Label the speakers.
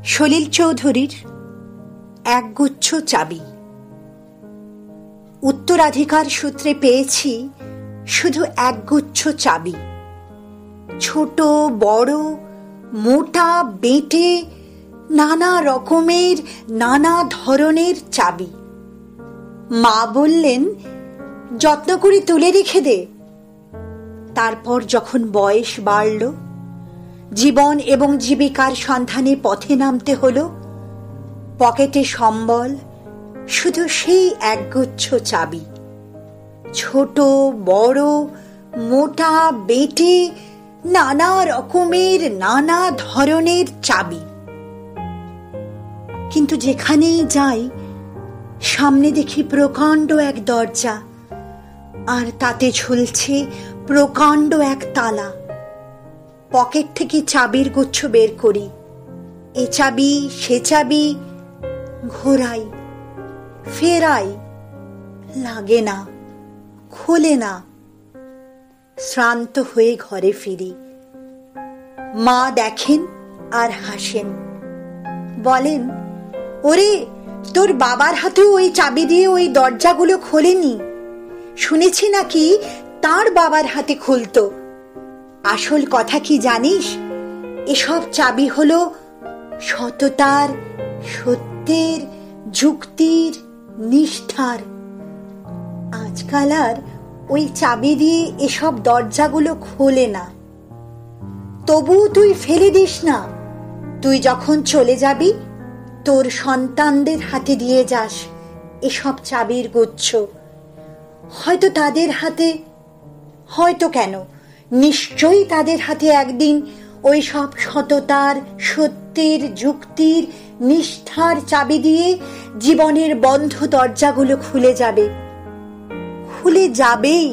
Speaker 1: সলিল চৌধুরীর একগুচ্ছ চাবি। উত্তরাধিকার সূত্রে পেয়েছি শুধু একগুচ্ছ চাবি, ছোট বড়, মোটা বেঁটে, নানা রকমের নানা ধরনের চাবি। মা বললেন, যত্ন করে তুলে রেখে দে। তারপর যখন বয়স বাড়ল, জীবন এবং জীবিকার সন্ধানে পথে নামতে হলো, পকেটে সম্বল শুধু সেই একগুচ্ছ চাবি, ছোট বড়, মোটা বেঁটে, নানা রকমের নানা ধরনের চাবি। কিন্তু যেখানেই যাই, সামনে দেখি প্রকাণ্ড এক দরজা, আর তাতে ঝুলছে প্রকাণ্ড এক তালা। পকেট থেকে চাবির গুচ্ছ বের করি, এ চাবি সে চাবি, ঘোরাই ফেরাই, লাগে না, খোলে না। শ্রান্ত হয়ে ঘরে ফিরি। মা দেখেন আর হাসেন, বলেন, ওরে, তোর বাবার হাতেও ওই চাবি দিয়ে ওই দরজাগুলো খোলেনি। শুনেছি নাকি তার বাবার হাতে খুলতো। আসল কথা কি জানিস? এসব চাবি হলো সততার, সত্যের, যুক্তির, নিষ্ঠার। আজকাল আর ওই চাবি দিয়ে এসব দরজাগুলো খোলে না। তবুও তুই ফেলে দিস না। তুই যখন চলে যাবি, তোর সন্তানদের হাতে দিয়ে যাস এসব চাবির গুচ্ছ। হয়তো তাদের হাতে, হয়তো কেন, নিশ্চয়ই তাদের হাতে একদিন ওই সব সততার, সত্যের, যুক্তির, নিষ্ঠার চাবি দিয়ে জীবনের বন্ধ দরজাগুলো খুলে যাবে, খুলে যাবেই।